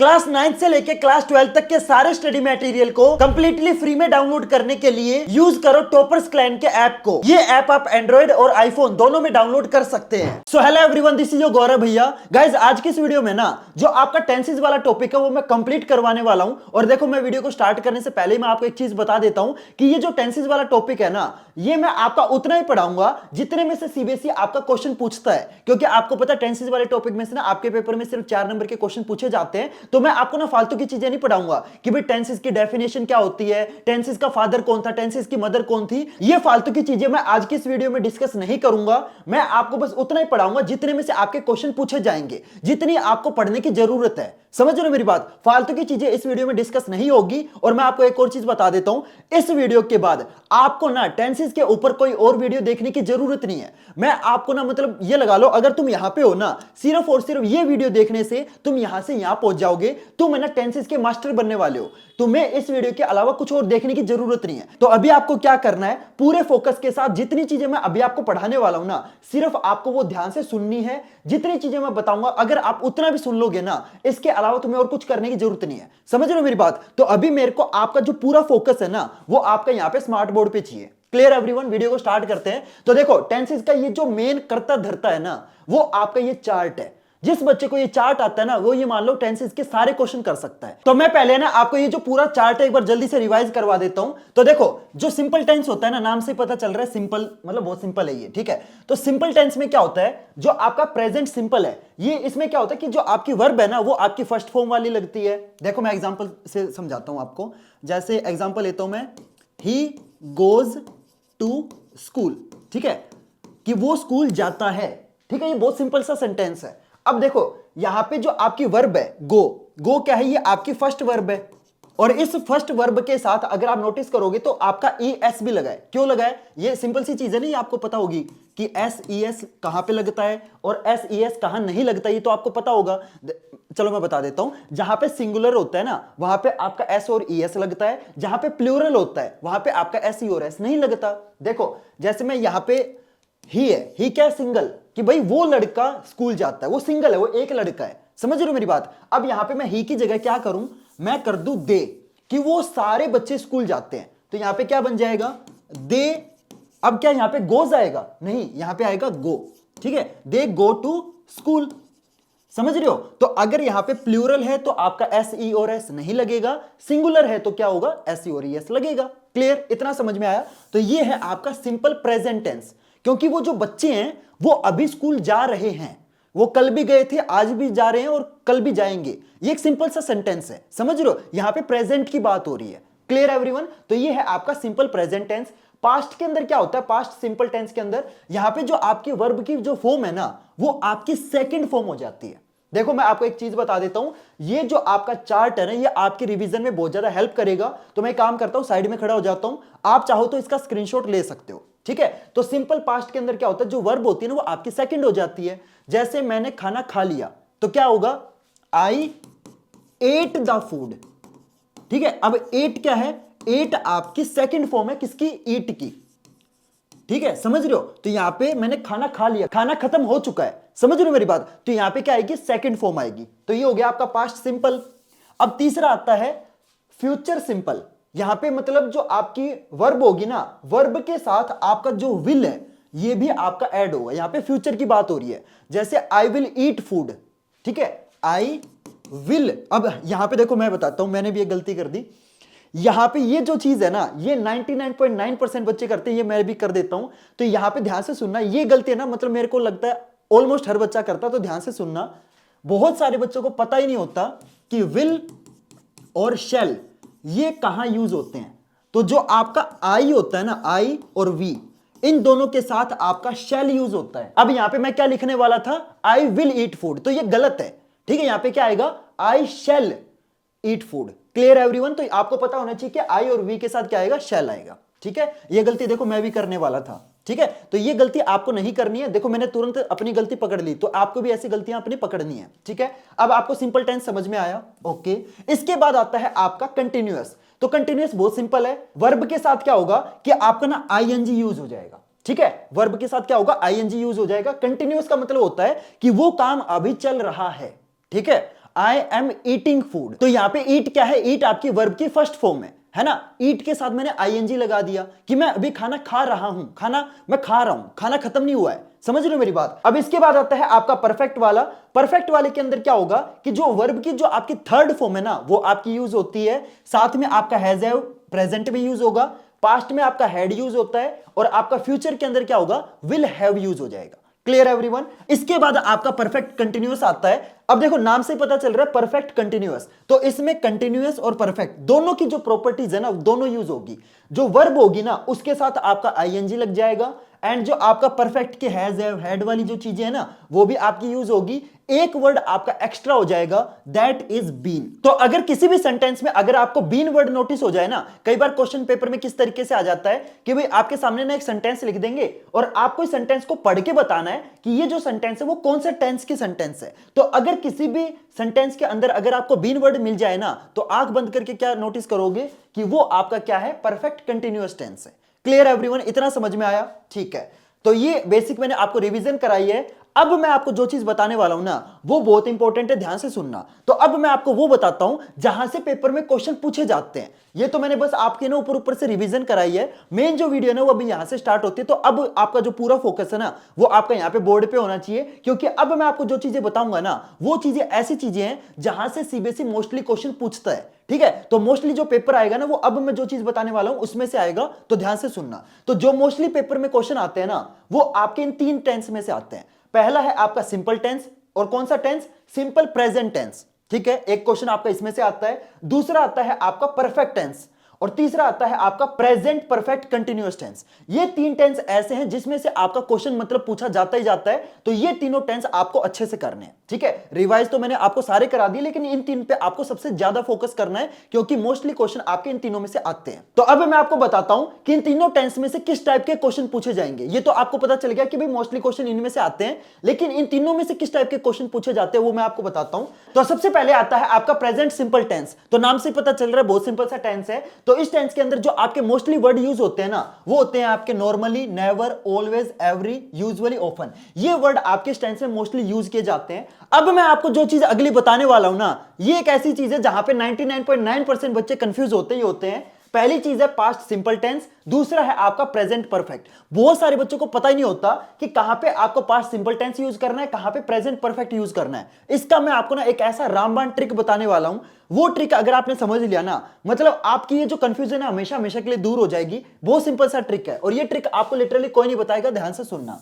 Class 9 से लेके class 12 तक के सारे स्टडी मटेरियल को कंप्लीटली फ्री में डाउनलोड करने के लिए यूज करो टॉपर्स क्लैन के ऐप को। ये ऐप आप एंड्रॉइड और आईफोन दोनों में डाउनलोड कर सकते हैं। So hello everyone, this is your Gaurav भैया। गाइस, आज की इस वीडियो में ना जो आपका टेंसेस वाला टॉपिक है वो मैं कंप्लीट करवाने वाला हूं। और देखो, मैं वीडियो को स्टार्ट करने से पहले मैं आपको एक चीज बता देता हूं कि ये जो टेंसेस वाला टॉपिक है ना, ये मैं आपका उतना ही पढ़ाऊंगा जितने में से सीबीएसई आपका क्वेश्चन पूछता है। क्योंकि आपको पता है टेंसेस वाले टॉपिक में से ना आपके पेपर में सिर्फ 4 नंबर के क्वेश्चन पूछे जाते हैं। तो मैं आपको ना फालतू की चीजें नहीं पढ़ाऊंगा कि भाई टेंसेस की डेफिनेशन क्या होती है, टेंसेस का फादर कौन था, टेंसेस की मदर कौन थी। ये फालतू की चीजें मैं आज की इस वीडियो में डिस्कस नहीं करूंगा। मैं आपको बस उतना ही पढ़ाऊंगा जितने में से आपके क्वेश्चन पूछे जाएंगे, जितनी आपको पढ़ने की जरूरत है। समझ रहे हो मेरी बात? फालतू की चीजें इस वीडियो में डिस्कस नहीं होगी। और मैं आपको एक और चीज बता देता हूं, इस वीडियो के बाद आपको ना टेंसेस के ऊपर कोई और वीडियो देखने की जरूरत नहीं है। मैं आपको ना मतलब ये लगा लो, अगर तुम यहां पे हो ना, सिर्फ और सिर्फ ये वीडियो देखने से तुम यहां से यहां पहुंच जाओगे। तुम है ना टेंसेस के मास्टर बनने वाले हो। तुम्हें इस वीडियो के अलावा कुछ और देखने की जरूरत नहीं है। तो अभी आपको क्या करना है, पूरे फोकस के साथ जितनी चीजें मैं अभी आपको पढ़ाने वाला हूं ना, सिर्फ आपको वो ध्यान से सुननी है। जितनी चीजें मैं बताऊंगा अगर आप उतना भी सुन लोगे ना, इसके अलावा तुम्हें और कुछ करने की जरूरत नहीं है। समझ रहे हो मेरी बात? तो अभी मेरे को आपका जो पूरा फोकस है ना, वो आपका यहां पे स्मार्ट बोर्ड पे चाहिए। Clear everyone? वीडियो को स्टार्ट करते हैं। तो देखो, टेंसेस का ये जो मेन करता धरता है ना, वो आपका ये चार्ट है। जिस बच्चे को ये चार्ट आता है ना, वो ये मान लो टेंसेस के सारे क्वेश्चन कर सकता है। तो मैं पहले ना आपको ये जो पूरा चार्ट है एक बार जल्दी से रिवाइज करवा देता हूं। तो देखो, जो सिंपल टेंस होता है ना, नाम से पता चल रहा है सिंपल, मतलब बहुत सिंपल है ये, ठीक है। तो सिंपल टेंस में क्या होता है, जो आपका प्रेजेंट सिंपल है, ये इसमें क्या होता है कि जो आपकी वर्ब है ना, वो आपकी फर्स्ट फॉर्म वाली लगती है। देखो, मैं एग्जाम्पल से समझाता हूं आपको। जैसे एग्जाम्पल लेता हूं मैं, ही गोज टू स्कूल, ठीक है, कि वो स्कूल जाता है। ठीक है, ये बहुत सिंपल सा सेंटेंस है। अब देखो, यहां पे जो आपकी वर्ब है गो क्या है, ये आपकी फर्स्ट वर्ब है। और इस फर्स्ट वर्ब के साथ अगर आप नोटिस करोगे तो आपका ES भी लगा है। क्यों लगा है? ये सिंपल सी चीज है, नहीं आपको पता होगी कि SES कहां पे लगता है और SES कहां नहीं लगता, ये तो आपको पता होगा। चलो मैं बता देता हूं। जहां पे सिंगुलर होता है ना, वहां पे आपका S और ES लगता है। जहां पे प्लूरल होता है वहां पे आपका SE और S नहीं लगता। देखो, जैसे मैं यहां पे ही है, ही क्या है? सिंगल, कि भाई वो लड़का स्कूल जाता है, वो सिंगल है, वो एक लड़का है। समझ रहे हो मेरी बात? अब यहां पे मैं ही की जगह क्या करूं, मैं कर दूं दे, कि वो सारे बच्चे स्कूल जाते हैं। तो यहां पे क्या बन जाएगा? दे। अब क्या यहां पे गोज आएगा? नहीं, यहां पे आएगा गो। ठीक है, दे गो टू स्कूल। समझ रहे हो? तो अगर यहां पे प्लूरल है तो आपका SE और S नहीं लगेगा, सिंगुलर है तो क्या होगा? SE और ES लगेगा। क्लियर? इतना समझ में आया? तो ये है आपका सिंपल प्रेजेंट टेंस। क्योंकि वो जो बच्चे हैं वो अभी स्कूल जा रहे हैं, वो कल भी गए थे, आज भी जा रहे हैं और कल भी जाएंगे। ये एक सिंपल सा सेंटेंस है। समझ रहे हो? यहां पे प्रेजेंट की बात हो रही है। Clear everyone? तो ये है आपका सिंपल प्रेजेंट टेंस। पास्ट के अंदर क्या होता है? पास्ट सिंपल टेंस के अंदर यहां पे जो आपकी वर्ब की जो फॉर्म है ना, वो आपकी सेकंड फॉर्म हो जाती है। देखो, मैं आपको एक चीज बता देता हूं, ये जो आपका चार्ट है ना, ये आपके रिवीजन में बहुत ज्यादा हेल्प करेगा। तो मैं काम करता हूं, साइड में खड़ा हो जाता हूं, आप चाहो तो इसका स्क्रीनशॉट ले सकते हो। ठीक है? तो सिंपल पास्ट के अंदर क्या होता है, जो वर्ब होती है ना, वो आपकी सेकंड हो जाती है। जैसे मैंने खाना खा लिया, तो क्या होगा? आई एट द फूड। ठीक है, अब एट क्या है? एट आपकी सेकंड फॉर्म है किसकी? ईट की। ठीक है, समझ रहे हो? तो यहां पे मैंने खाना खा लिया, खाना खत्म हो चुका है। समझ रहे हो मेरी बात? तो यहां पे क्या आएगी? सेकंड फॉर्म आएगी। तो ये हो गया आपका पास्ट सिंपल। अब तीसरा आता है फ्यूचर सिंपल। यहां पे मतलब जो आपकी वर्ब होगी ना, वर्ब के साथ आपका जो विल है, ये भी आपका ऐड होगा। यहां पे फ्यूचर की बात हो रही है। जैसे आई विल ईट फूड। ठीक है, आई विल। अब यहां पे देखो, मैं बताता हूं, मैंने भी एक गलती कर दी। यहां पे ये जो चीज है ना, ये 99.9% बच्चे करते हैं, ये मैं भी कर देता हूं। तो यहां पे ध्यान से सुनना, ये गलती है ना, मतलब मेरे को लगता है ऑलमोस्ट हर बच्चा करता है। तो ध्यान से सुनना, बहुत सारे बच्चों को पता ही नहीं होता कि विल और शेल ये कहां यूज होते हैं। तो जो आपका आई होता है ना, आई और वी, इन दोनों के साथ आपका शेल यूज होता है। अब यहां पे मैं क्या लिखने वाला था? आई विल ईट फूड, तो ये गलत है। ठीक है, यहां पे क्या आएगा? I shall eat food. Clear everyone? तो आपको पता होना चाहिए कि आई और वी के साथ क्या आएगा? शेल आएगा। ठीक है, ये गलती देखो मैं भी करने वाला था। ठीक है, तो ये गलती आपको नहीं करनी है। देखो, मैंने तुरंत अपनी गलती पकड़ ली, तो आपको भी ऐसी गलतियां अपनी पकड़नी है। ठीक है, अब आपको सिंपल टेंस समझ में आया? ओके। इसके बाद आता है आपका कंटिन्यूअस। तो कंटिन्यूअस बहुत सिंपल है। वर्ब के साथ क्या होगा कि आपका ना ING यूज हो जाएगा। ठीक है, वर्ब के साथ क्या होगा? ING यूज हो जाएगा। कंटिन्यूअस का मतलब होता है कि वो काम अभी चल रहा है। ठीक है, आई एम ईटिंग फूड। तो यहां पे ईट क्या है, ईट आपकी वर्ब की फर्स्ट फॉर्म है ना। ईट के साथ मैंने आईएनजी लगा दिया कि मैं अभी खाना खा रहा हूं, खाना मैं खा रहा हूं, खाना खत्म नहीं हुआ है। समझ रहे हो मेरी बात। अब इसके बाद आता है आपका परफेक्ट वाला। परफेक्ट वाले के अंदर क्या होगा कि जो वर्ब की जो आपकी थर्ड फॉर्म है ना वो आपकी यूज होती है, साथ में आपका हैज हैव प्रेजेंट में यूज होगा, पास्ट में आपका हैड यूज होता है, और आपका फ्यूचर के अंदर क्या होगा, विल हैव यूज हो जाएगा। Clear everyone. इसके बाद आपका परफेक्ट कंटिन्यूअस आता है। अब देखो नाम से पता चल रहा है परफेक्ट कंटिन्यूअस, तो इसमें कंटिन्यूअस और परफेक्ट दोनों की जो प्रॉपर्टीज है ना दोनों यूज होगी। जो वर्ब होगी ना उसके साथ आपका आईएनजी लग जाएगा, एंड जो आपका परफेक्ट के हैज हैव हैड वाली जो चीजें है ना वो भी आपकी यूज होगी। एक वर्ड आपका एक्स्ट्रा हो जाएगा, दैट इज बीन। तो अगर किसी भी सेंटेंस में अगर आपको बीन वर्ड नोटिस हो जाए ना, कई बार क्वेश्चन पेपर में किस तरीके से आ जाता है कि भाई आपके सामने ना एक सेंटेंस लिख देंगे और आपको इस सेंटेंस को पढ़ के बताना है कि ये जो सेंटेंस है वो कौन से टेंस की सेंटेंस है। तो अगर किसी भी सेंटेंस के अंदर अगर आपको बीन वर्ड मिल जाए ना तो आंख बंद करके क्या नोटिस करोगे कि वो आपका क्या है, परफेक्ट कंटिन्यूअस टेंस है। क्लियर एवरीवन, इतना समझ में आया? ठीक है, तो ये बेसिक मैंने आपको रिवीजन कराई है। अब मैं आपको जो चीज बताने वाला हूं ना वो बहुत इंपॉर्टेंट है, ध्यान से सुनना। तो अब मैं आपको वो बताता हूं जहां से पेपर में क्वेश्चन पूछे जाते हैं। ये तो मैंने बस आपके ना ऊपर ऊपर से रिवीजन कराई है, मेन जो वीडियो है ना वो अभी यहां से स्टार्ट होती है। तो अब आपका जो पूरा फोकस है ना वो आपका यहां पे बोर्ड पे होना चाहिए, क्योंकि अब मैं आपको जो चीजें बताऊंगा ना वो चीजें ऐसी चीजें हैं जहां से सीबीएसई मोस्टली क्वेश्चन पूछता है। ठीक है, तो मोस्टली जो पेपर आएगा ना वो अब मैं जो चीज बताने वाला हूं उसमें से आएगा, तो ध्यान से सुनना। तो जो मोस्टली पेपर में क्वेश्चन आते हैं ना वो आपके इन तीन टेंस में से आते हैं। पहला है आपका सिंपल टेंस, और कौन सा टेंस, सिंपल प्रेजेंट टेंस। ठीक है, एक क्वेश्चन आपका इसमें से आता है। दूसरा आता है आपका परफेक्ट टेंस, और तीसरा आता है आपका प्रेजेंट परफेक्ट कंटिन्यूअस टेंस। ये तीन टेंस ऐसे हैं जिसमें से आपका क्वेश्चन मतलब पूछा जाता ही जाता है। तो ये तीनों टेंस आपको अच्छे से करने हैं। ठीक है, रिवाइज तो मैंने आपको सारे करा दिए, लेकिन इन तीन पे आपको सबसे ज्यादा फोकस करना है क्योंकि मोस्टली क्वेश्चन आपके इन तीनों में से आते हैं। तो अब मैं आपको बताता हूं कि इन तीनों टेंस में से किस टाइप के क्वेश्चन पूछे जाएंगे। ये तो आपको पता चल गया कि भाई मोस्टली क्वेश्चन इनमें से आते हैं, लेकिन इन तीनों में से किस टाइप के क्वेश्चन पूछे जाते हैं वो मैं आपको बताता हूं। तो सबसे पहले आता है आपका प्रेजेंट सिंपल टेंस। तो नाम से पता चल रहा है बहुत सिंपल सा टेंस है। तो इस टेंस के अंदर जो आपके मोस्टली वर्ड यूज होते हैं ना वो होते हैं आपके normally, never, always, every, usually, often. ये वर्ड आपके टेंस में मोस्टली यूज किए जाते हैं। अब मैं आपको जो चीज अगली बताने वाला हूं ना ये एक ऐसी चीज है जहां पे 99.9% बच्चे कंफ्यूज होते ही होते हैं। पहली चीज है पास्ट सिंपल टेंस, दूसरा है आपका प्रेजेंट परफेक्ट। बहुत सारे बच्चों को पता ही नहीं होता कि कहां पे आपको पास्ट सिंपल टेंस यूज करना है, कहां पे प्रेजेंट परफेक्ट यूज करना है। इसका मैं आपको ना एक ऐसा रामबाण ट्रिक बताने वाला हूं। वो ट्रिक अगर आपने समझ लिया ना मतलब आपकी ये जो कंफ्यूजन है हमेशा हमेशा के लिए दूर हो जाएगी। बहुत सिंपल सा ट्रिक है और ये ट्रिक आपको लिटरली कोई नहीं बताएगा, ध्यान से सुनना।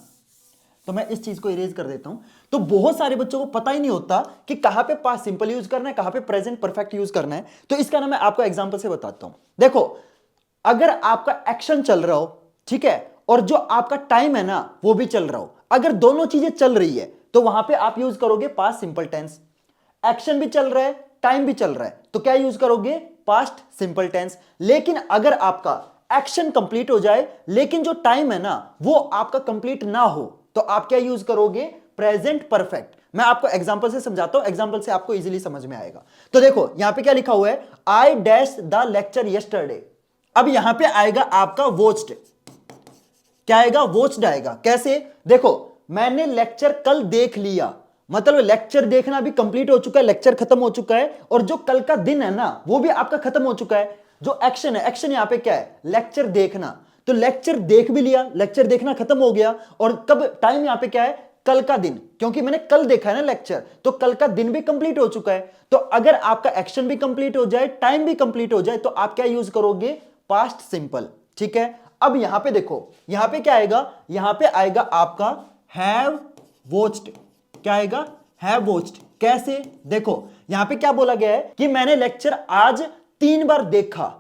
तो मैं इस चीज को इरेज कर देता हूं। तो बहुत सारे बच्चों को पता ही नहीं होता कि कहां पे पास्ट सिंपल यूज करना है, कहां पे प्रेजेंट परफेक्ट यूज करना है। तो इसका ना मैं आपको एग्जांपल से बताता हूं। देखो अगर आपका एक्शन चल रहा हो, ठीक है, और जो आपका टाइम है ना वो भी चल रहा हो, अगर दोनों चीजें चल रही है तो वहां पे आप यूज करोगे पास्ट सिंपल टेंस। एक्शन भी चल रहा है, टाइम भी चल रहा है, तो क्या यूज करोगे, पास्ट सिंपल टेंस। लेकिन अगर आपका एक्शन कंप्लीट हो जाए लेकिन जो टाइम है ना वो आपका कंप्लीट ना हो तो आप क्या यूज करोगे, प्रेजेंट परफेक्ट। मैं आपको एग्जांपल से समझाता हूं, एग्जांपल से आपको इजीली समझ में आएगा। तो देखो यहां पे क्या लिखा हुआ है, I dash the lecture yesterday. अब यहां पे आएगा आपका वॉच्ड। क्या आएगा, वॉच्ड आएगा। कैसे, देखो मैंने लेक्चर कल देख लिया, मतलब लेक्चर देखना भी कंप्लीट हो चुका है, लेक्चर खत्म हो चुका है, और जो कल का दिन है ना वो भी आपका खत्म हो चुका है। जो एक्शन है, एक्शन यहां पे क्या है, लेक्चर देखना। तो लेक्चर देख भी लिया, लेक्चर देखना खत्म हो गया, और कब, टाइम यहां पे क्या है, कल का दिन, क्योंकि मैंने कल देखा है ना लेक्चर, तो कल का दिन भी कंप्लीट हो चुका है। तो अगर आपका एक्शन भी कंप्लीट हो जाए, टाइम भी कंप्लीट हो जाए, तो आप क्या यूज करोगे, पास्ट सिंपल। ठीक है, अब यहां पे देखो, यहां पे क्या आएगा, यहां पे आएगा आपका हैव वॉच्ड। क्या आएगा, हैव वॉच्ड। कैसे, देखो यहां पे क्या बोला गया है कि मैंने लेक्चर आज 3 बार देखा,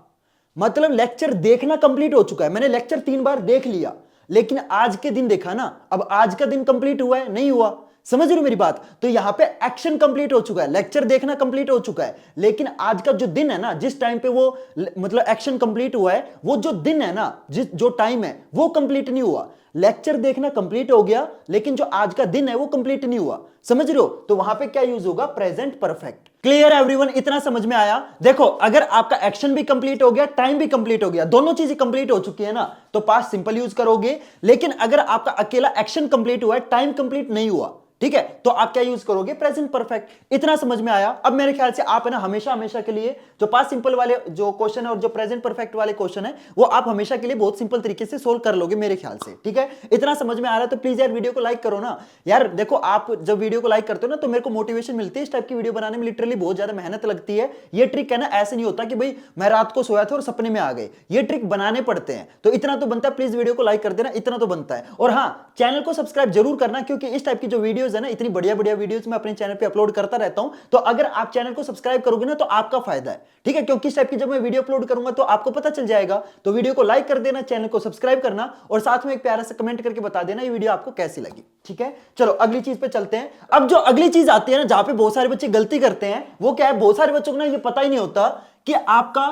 मतलब लेक्चर देखना कंप्लीट हो चुका है, मैंने लेक्चर 3 बार देख लिया, लेकिन आज के दिन देखा ना, अब आज का दिन कंप्लीट हुआ है, नहीं हुआ। समझ रहे हो मेरी बात। तो यहां पे एक्शन कंप्लीट हो चुका है, लेक्चर देखना कंप्लीट हो चुका है, लेकिन आज का जो दिन है ना, जिस टाइम पे वो मतलब एक्शन कंप्लीट हुआ है, वो जो दिन है ना, जिस जो टाइम है वो कंप्लीट नहीं हुआ। लेक्चर देखना कंप्लीट हो गया लेकिन जो आज का दिन है वो कंप्लीट नहीं हुआ। समझ रहे हो, तो वहां पे क्या यूज होगा, प्रेजेंट परफेक्ट। क्लियर एवरीवन, इतना समझ में आया। देखो अगर आपका एक्शन भी कंप्लीट हो गया, टाइम भी कंप्लीट हो गया, दोनों चीजें कंप्लीट हो चुकी है ना, तो पास्ट सिंपल यूज करोगे। लेकिन अगर आपका अकेला एक्शन कंप्लीट हुआ है, टाइम कंप्लीट नहीं हुआ, ठीक है, तो आप क्या यूज करोगे, प्रेजेंट परफेक्ट। इतना समझ में आया। अब मेरे ख्याल से आप है ना हमेशा हमेशा के लिए जो पास्ट सिंपल वाले जो क्वेश्चन है और जो प्रेजेंट परफेक्ट वाले क्वेश्चन है वो आप हमेशा के लिए बहुत सिंपल तरीके से सोल्व कर लोगे मेरे ख्याल से। ठीक है, इतना समझ में आ रहा है तो प्लीज यार वीडियो को लाइक करो ना यार। देखो आप जब वीडियो को लाइक करते हो ना तो मेरे को मोटिवेशन मिलती है। इस टाइप की वीडियो बनाने में लिटरली बहुत ज्यादा मेहनत लगती है। ये ट्रिक है ना, ऐसे नहीं होता कि भाई मैं रात को सोया था और सपने में आ गए, ये ट्रिक बनाने पड़ते हैं। तो इतना तो बनता है, प्लीज वीडियो को लाइक कर देना, इतना तो बनता है। और हाँ, चैनल को सब्सक्राइब जरूर करना, क्योंकि इस टाइप की जो वीडियोस है ना, इतनी बढ़िया बढ़िया वीडियोस मैं अपने चैनल पे अपलोड करता रहता हूं। तो अगर आप चैनल को सब्सक्राइब करोगे ना तो आपका फायदा है। ठीक है, क्योंकि इस टाइप की जब मैं वीडियो अपलोड करूंगा तो आपको पता चल जाएगा। तो वीडियो को लाइक कर देना, चैनल को सब्सक्राइब करना और साथ में एक प्यारा सा कमेंट करके बता देना ये वीडियो आपको कैसी लगी। ठीक है, चलो अगली चीज पे चलते हैं। अब जो अगली चीज आती है ना, जहां पे बहुत सारे बच्चे गलती करते हैं, वो क्या है, बहुत सारे बच्चों को ना ये पता ही नहीं होता कि आपका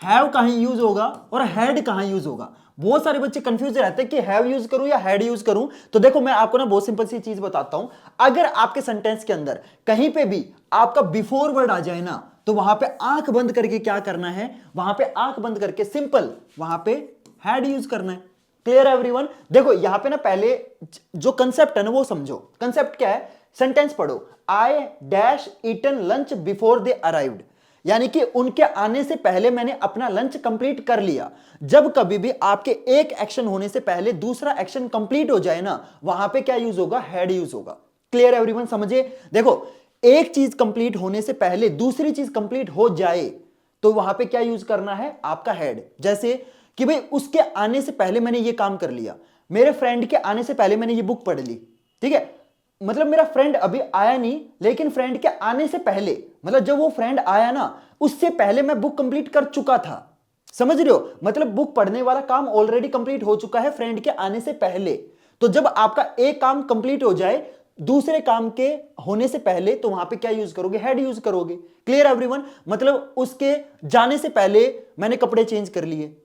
हैव कहां यूज होगा और हैड कहां यूज होगा। बहुत सारे बच्चे कंफ्यूज रहते हैं कि हैव यूज करूं या हैड यूज करूं। तो देखो मैं आपको ना बहुत सिंपल सी चीज बताता हूं। अगर आपके सेंटेंस के अंदर कहीं पे भी आपका बिफोर वर्ड आ जाए ना, तो वहां पे आंख बंद करके क्या करना है, वहां पे आंख बंद करके सिंपल वहां पे हैड यूज करना है। Clear everyone. देखो यहां पे ना पहले जो कंसेप्ट है ना वो समझो। कंसेप्ट क्या है, सेंटेंस पढ़ो, I dash eaten lunch before they arrived, यानी कि उनके आने से पहले मैंने अपना लंच कंप्लीट कर लिया। जब कभी भी आपके एक एक्शन होने से पहले दूसरा एक्शन कंप्लीट हो जाए ना, वहां पे क्या यूज होगा, हैड यूज होगा। क्लियर एवरीवन, समझे। देखो एक चीज कंप्लीट होने से पहले दूसरी चीज कंप्लीट हो जाए तो वहां पे क्या यूज करना है, आपका हैड। जैसे कि भाई उसके आने से पहले मैंने ये काम कर लिया, मेरे फ्रेंड के आने से पहले मैंने ये बुक पढ़ ली। ठीक है, मतलब मेरा फ्रेंड अभी आया नहीं, लेकिन फ्रेंड के आने से पहले, मतलब जब वो फ्रेंड आया ना उससे पहले मैं बुक कंप्लीट कर चुका था। समझ रहे हो, मतलब बुक पढ़ने वाला काम ऑलरेडी कंप्लीट हो चुका है फ्रेंड के आने से पहले। तो जब आपका एक काम कंप्लीट हो जाए दूसरे काम के होने से पहले, तो वहां पे क्या यूज करोगे, हेड यूज करोगे। क्लियर एवरीवन, मतलब उसके जाने से पहले मैंने कपड़े चेंज कर लिए।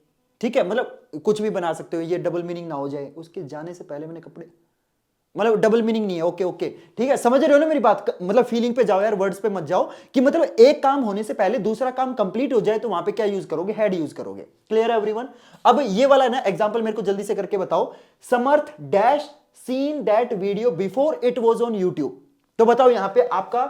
ठीक है, मतलब कुछ भी बना सकते हो, ये डबल मीनिंग ना हो जाए, उसके जाने से पहले मैंने कपड़े, मतलब डबल मीनिंग नहीं है। ओके ओके, ठीक है, समझ रहे हो ना मेरी बात। मतलब फीलिंग पे जाओ यार, वर्ड्स पे मत जाओ। कि मतलब एक काम होने से पहले दूसरा काम कंप्लीट हो जाए तो वहां पे क्या यूज करोगे, हेड यूज करोगे। क्लियर है एवरीवन। अब ये वाला ना एग्जांपल मेरे को जल्दी से करके बताओ, Samarth dash seen that video before it was on YouTube. तो बताओ यहां पे आपका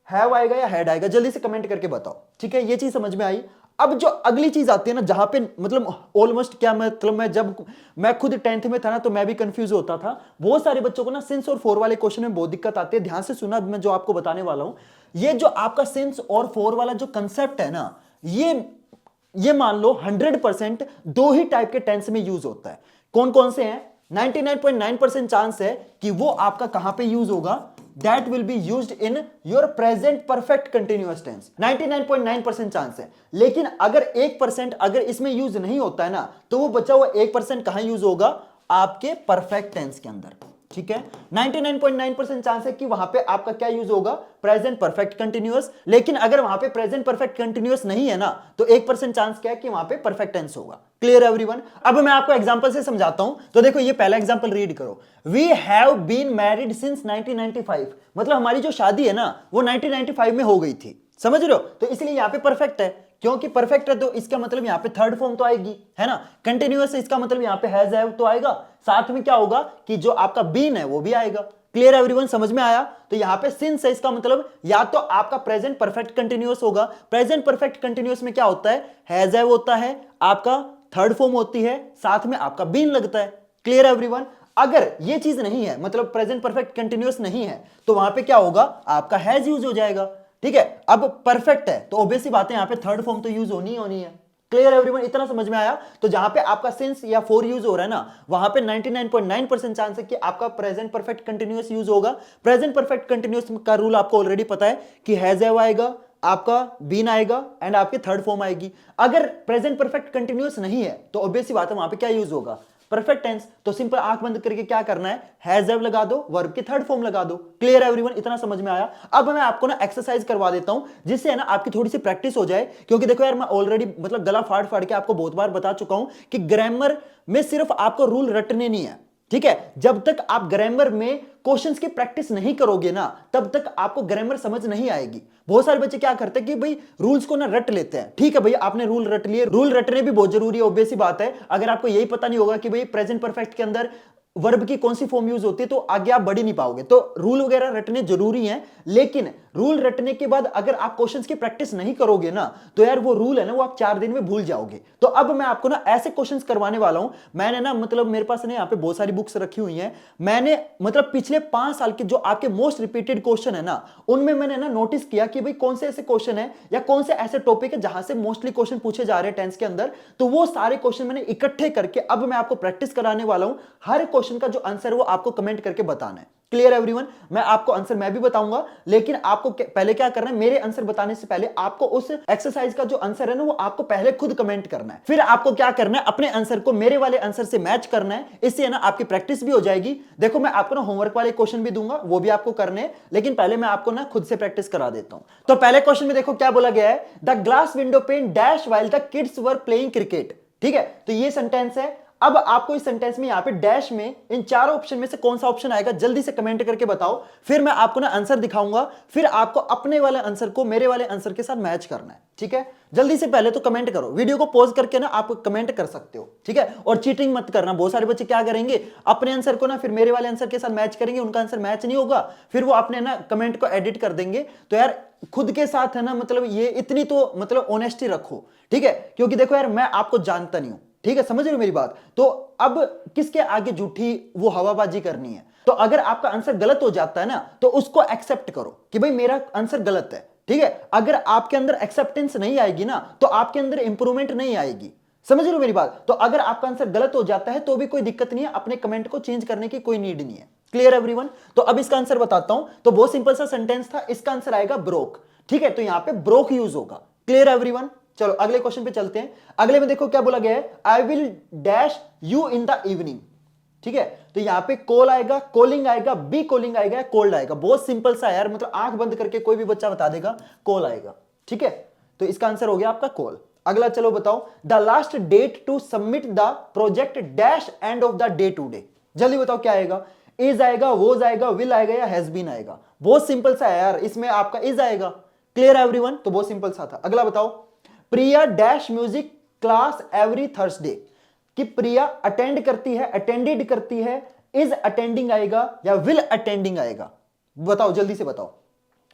हैव आएगा या हैड आएगा, जल्दी से कमेंट करके बताओ। ठीक है, ये चीज समझ में आई। अब जो अगली चीज आती है ना, जहां पे मतलब ऑलमोस्ट क्या, मतलब मैं खुद 10th में था ना तो मैं भी कंफ्यूज होता था। बहुत सारे बच्चों को ना सिंस और फॉर वाले क्वेश्चन में बहुत दिक्कत आती है। ध्यान से सुना मैं जो आपको बताने वाला हूं। ये जो आपका सिंस और फॉर वाला जो कंसेप्ट है ना, ये मान लो 100% दो ही टाइप के टेंस में यूज होता है। कौन कौन से हैं, 99.9% चांस है कि वो आपका कहां पे यूज होगा, that will be used in your present perfect continuous tense। 99.9% chance है। लेकिन अगर 1% अगर इसमें यूज नहीं होता है ना, तो वो बचा हुआ 1% कहां यूज होगा, आपके परफेक्ट टेंस के अंदर। ठीक है, 99.9% चांस है कि वहां पे आपका क्या यूज होगा, प्रेजेंट परफेक्ट कंटिन्यूअस। लेकिन अगर वहां पे प्रेजेंट परफेक्ट कंटिन्यूअस नहीं है ना, तो 1% चांस क्या है कि वहां पे परफेक्ट टेंस होगा। Clear everyone. अब मैं आपको एग्जांपल से समझाता हूं। तो देखो ये पहला एग्जांपल रीड करो, we have been married since 1995। मतलब हमारी जो शादी है ना वो 1995 में हो गई थी। समझ रहे हो, तो इसलिए यहां पे परफेक्ट है। क्योंकि परफेक्ट है तो इसका मतलब यहां पे थर्ड फॉर्म तो आएगी, है ना। कंटिन्यूअस है, इसका मतलब यहां पे हैज हैव तो आएगा। साथ में क्या होगा कि जो आपका बीन है वो भी आएगा। क्लियर एवरीवन, समझ में आया। तो यहां पे सिंस है, इसका मतलब या तो आपका प्रेजेंट परफेक्ट कंटिन्यूअस होगा। प्रेजेंट परफेक्ट कंटिन्यूअस में क्या होता है, हैज हैव होता है, आपका थर्ड फॉर्म होती है, साथ में आपका बीन लगता है। Clear everyone. अगर ये चीज नहीं है, मतलब प्रेजेंट परफेक्ट कंटिन्यूअस नहीं है, तो वहां पे क्या होगा, आपका हैज यूज हो जाएगा। ठीक है, अब परफेक्ट है तो ऑब्वियसली बात है, यहां पे थर्ड फॉर्म तो यूज होनी है। क्लियर एवरीवन, इतना समझ में आया। तो जहां पे आपका सिंस या फॉर यूज हो रहा है ना, वहां पे 99.9% चांस है कि आपका प्रेजेंट परफेक्ट कंटिन्यूअस यूज होगा। प्रेजेंट परफेक्ट कंटिन्यूअस का रूल आपको ऑलरेडी पता है कि हैज हैव आएगा, आपका बीन आएगा एंड आपकी थर्ड फॉर्म आएगी। अगर प्रेजेंट परफेक्ट कंटिन्यूअस नहीं है तो ऑब्वियसली बात है वहां पे क्या यूज होगा, परफेक्ट टेंस। तो सिंपल आंख बंद करके क्या करना है, हैज हैव लगा दो, वर्ब की थर्ड फॉर्म लगा दो। क्लियर एवरीवन, इतना समझ में आया। अब मैं आपको ना एक्सरसाइज करवा देता हूं, जिससे है ना आपकी थोड़ी सी प्रैक्टिस हो जाए। क्योंकि देखो यार, मैं ऑलरेडी मतलब गला फाड़ फाड़ के आपको बहुत बार बता चुका हूं कि ग्रामर में सिर्फ आपको रूल रटने नहीं है। ठीक है, जब तक आप ग्रामर में क्वेश्चंस की प्रैक्टिस नहीं करोगे ना, तब तक आपको ग्रामर समझ नहीं आएगी। बहुत सारे बच्चे क्या करते हैं कि भाई रूल्स को ना रट लेते हैं। ठीक है भैया, आपने रूल रट लिए, रूल रटने भी बहुत जरूरी है, ऑब्वियस सी बात है। अगर आपको यही पता नहीं होगा कि भाई प्रेजेंट परफेक्ट के अंदर वर्ब की कौन सी फॉर्म यूज होती है, तो आगे आप बढ़ ही नहीं पाओगे। तो रूल वगैरह रटने जरूरी हैं, लेकिन रूल रटने के बाद अगर आप क्वेश्चंस की प्रैक्टिस नहीं करोगे ना, तो यार वो रूल है ना, वो आप 4 दिन में भूल जाओगे। तो अब मैं आपको ना ऐसे क्वेश्चंस करवाने वाला हूं। मैंने ना मतलब मेरे पास ना यहाँ पे बहुत सारी बुक्स रखी हुई हैं। मैंने मतलब पिछले 5 साल के जो आपके मोस्ट रिपीटेड क्वेश्चन है ना, उनमें मैंने ना नोटिस किया कि भाई कौन से ऐसे क्वेश्चन है या कौन से ऐसे टॉपिक है जहां से मोस्टली क्वेश्चन पूछे जा रहे हैं टेंस के अंदर। तो वो सारे क्वेश्चन मैंने इकट्ठे करके अब मैं आपको प्रैक्टिस कराने वाला हूं। हर क्वेश्चन का जो आंसर है वो आपको कमेंट करके बताना है। Clear everyone? मैं आपको आंसर मैं भी बताऊंगा, लेकिन आपको पहले क्या करना है, मेरे आंसर बताने से पहले आपको उस एक्सरसाइज का जो आंसर है ना, वो आपको पहले खुद कमेंट करना है। फिर आपको क्या करना है, अपने आंसर को मेरे वाले आंसर से मैच करना है। इससे ना आपकी प्रैक्टिस भी हो जाएगी। देखो मैं आपको ना होमवर्क वाले क्वेश्चन भी दूंगा, वो भी आपको करने हैं, लेकिन पहले मैं आपको ना खुद से प्रैक्टिस करा देता हूं। तो पहले क्वेश्चन में देखो क्या बोला गया है, the glass window pane dash while the kids were playing cricket. ठीक है, तो ये सेंटेंस है। अब आपको इस सेंटेंस में यहां पे डैश में इन चारों ऑप्शन में से कौन सा ऑप्शन आएगा, जल्दी से कमेंट करके बताओ। फिर मैं आपको ना आंसर दिखाऊंगा, फिर आपको अपने वाले आंसर को मेरे वाले आंसर के साथ मैच करना है। ठीक है, जल्दी से पहले तो कमेंट करो, वीडियो को पॉज करके ना आप कमेंट कर सकते हो। ठीक है, और चीटिंग मत करना। बहुत सारे बच्चे क्या करेंगे, अपने आंसर को ना फिर मेरे वाले आंसर के साथ मैच करेंगे, उनका आंसर मैच नहीं होगा, फिर वो अपने ना कमेंट को एडिट कर देंगे। तो यार खुद के साथ है ना, मतलब ये इतनी तो मतलब ऑनेस्टी रखो। ठीक है, क्योंकि देखो यार मैं आपको जानता नहीं हूं। ठीक है, समझ रहे हो मेरी बात? तो अब किसके आगे झूठी वो हवाबाजी करनी है। तो अगर आपका आंसर गलत हो जाता है ना, तो उसको एक्सेप्ट करो कि भाई मेरा आंसर गलत है। ठीक है, अगर आपके अंदर एक्सेप्टेंस नहीं आएगी ना, तो आपके अंदर इंप्रूवमेंट नहीं आएगी। समझ रहे हो मेरी बात? तो अगर आपका आंसर गलत हो जाता है तो भी कोई दिक्कत नहीं है, अपने कमेंट को चेंज करने की कोई नीड नहीं है। Clear everyone? तो अब इसका आंसर बताता हूं। तो बहुत सिंपल सा सेंटेंस था, इसका आंसर आएगा ब्रोक। ठीक है, तो यहां पे ब्रोक यूज होगा। Clear everyone? चलो अगले क्वेश्चन पे चलते हैं। अगले में देखो क्या बोला गया है, I will dash you in the evening. ठीक है, तो यहां पे कॉल आएगा, कॉलिंग आएगा, बी कॉलिंग आएगा, कोल्ड आएगा। बहुत सिंपल सा है यार, मतलब आंख बंद करके कोई भी बच्चा बता देगा, कॉल आएगा। ठीक है, तो इसका आंसर हो गया आपका कॉल। अगला चलो बताओ, the last date to submit the project dash end of the day today. जल्दी बताओ क्या आएगा, इज आएगा, वोज आएगा, विल आएगा या हैज बीन आएगा। बहुत सिंपल सा है यार, इसमें आपका इज आएगा। Clear everyone? तो बहुत सिंपल सा था। अगला बताओ, Priya dash music class every Thursday. कि प्रिया अटेंड करती है, अटेंडेड करती है, इज अटेंडिंग आएगा या विल अटेंडिंग आएगा। बताओ जल्दी से बताओ।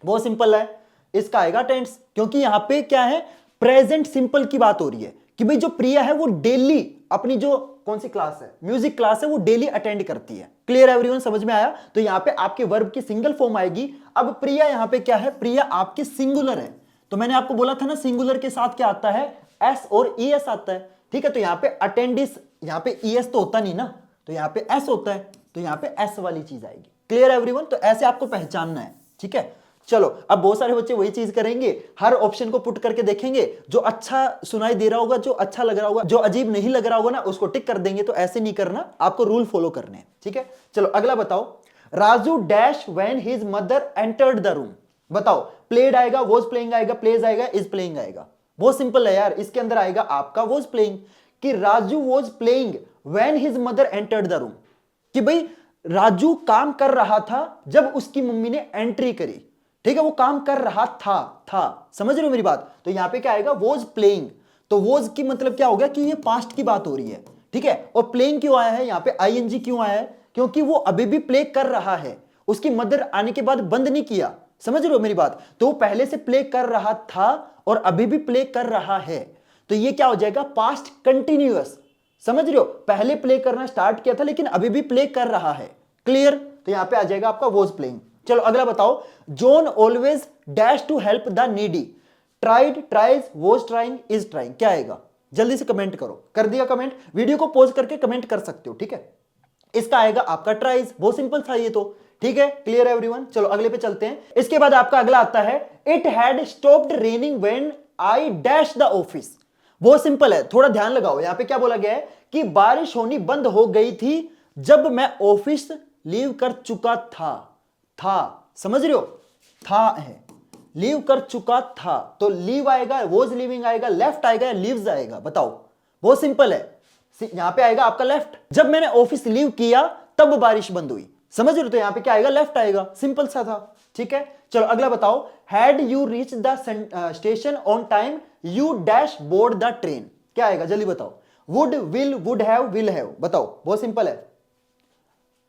बहुत सिंपल है, इसका आएगा टेंस, क्योंकि यहां पे क्या है, प्रेजेंट सिंपल की बात हो रही है कि भाई जो प्रिया है वो डेली अपनी जो कौन सी क्लास है, म्यूजिक क्लास है, वो डेली अटेंड करती है। Clear everyone? समझ में आया? तो यहां पे आपके वर्ब की सिंगल फॉर्म आएगी। अब प्रिया यहां पे क्या है, प्रिया आपकी सिंगुलर है। तो मैंने आपको बोला था ना, सिंगुलर के साथ क्या आता है, एस और ईएस आता है। ठीक है, तो यहां पे अटेंडिस, यहां पे ईएस तो होता नहीं ना, तो यहां पे एस होता है, तो यहां पे एस वाली चीज आएगी। Clear everyone? तो ऐसे आपको पहचानना है। ठीक है, चलो अब बहुत सारे बच्चे वही चीज करेंगे, हर ऑप्शन को पुट करके देखेंगे, जो अच्छा सुनाई दे रहा होगा, जो अच्छा लग रहा होगा, जो अजीब नहीं लग रहा होगा ना, उसको टिक कर देंगे। तो ऐसे नहीं करना, आपको रूल फॉलो करने हैं। ठीक है, चलो अगला बताओ, Raju dash when his mother entered the room. बताओ, प्लेड आएगा, वॉज प्लेइंग आएगा, प्लेज आएगा, इज प्लेइंग आएगा। बहुत सिंपल है यार, इसके अंदर आएगा आपका वॉज प्लेइंग, कि Raju was playing when his mother entered the room. कि भाई राजू काम कर रहा था जब उसकी मम्मी ने एंट्री करी। ठीक है, वो काम कर रहा था। समझ रहे हो मेरी बात? तो यहां पे क्या आएगा, वॉज प्लेइंग। तो वॉज की मतलब क्या हो गया कि ये पास्ट की बात हो रही है। ठीक है, और प्लेइंग क्यों आया है यहां पे, आईएनजी क्यों आया है, क्योंकि वो अभी भी प्ले कर रहा है, उसकी मदर आने के बाद बंद नहीं किया। समझ रहे हो मेरी बात? तो वो पहले से प्ले कर रहा था और अभी भी प्ले कर रहा है। तो ये क्या हो जाएगा, पास्ट कंटिन्यूअस। समझ रहे हो, पहले प्ले करना स्टार्ट किया था लेकिन अभी भी प्ले कर रहा है। क्लियर? तो यहां पे आ जाएगा आपका वॉज प्लेइंग। चलो अगला बताओ, John always dash to help the needy. Tried, tries, was trying, is trying. क्या आएगा, जल्दी से कमेंट करो। कर दिया कमेंट? वीडियो को पॉज करके कमेंट कर सकते हो। ठीक है, इसका आएगा आपका ट्राइज। बहुत सिंपल था ये तो। ठीक है, क्लियर एवरीवन? चलो अगले पे चलते हैं। इसके बाद आपका अगला आता है, it had stopped raining when I dash the office. बहुत सिंपल है, थोड़ा ध्यान लगाओ। यहां पे क्या बोला गया है कि बारिश होनी बंद हो गई थी जब मैं ऑफिस लीव कर चुका था। समझ रहे हो, था है, लीव कर चुका था। तो लीव आएगा, वॉज लिविंग आएगा, लेफ्ट आएगा या लीव्स आएगा। बताओ, बहुत सिंपल है। यहां पे आएगा आपका लेफ्ट। जब मैंने ऑफिस लीव किया तब बारिश बंद हुई। समझ रहे हो, तो यहां पे क्या आएगा, लेफ्ट आएगा। सिंपल सा था। ठीक है, चलो अगला बताओ, had you reach the station on time you dash board the train. क्या आएगा, जल्दी बताओ। Would, will, would have, will have. बताओ, बहुत सिंपल है।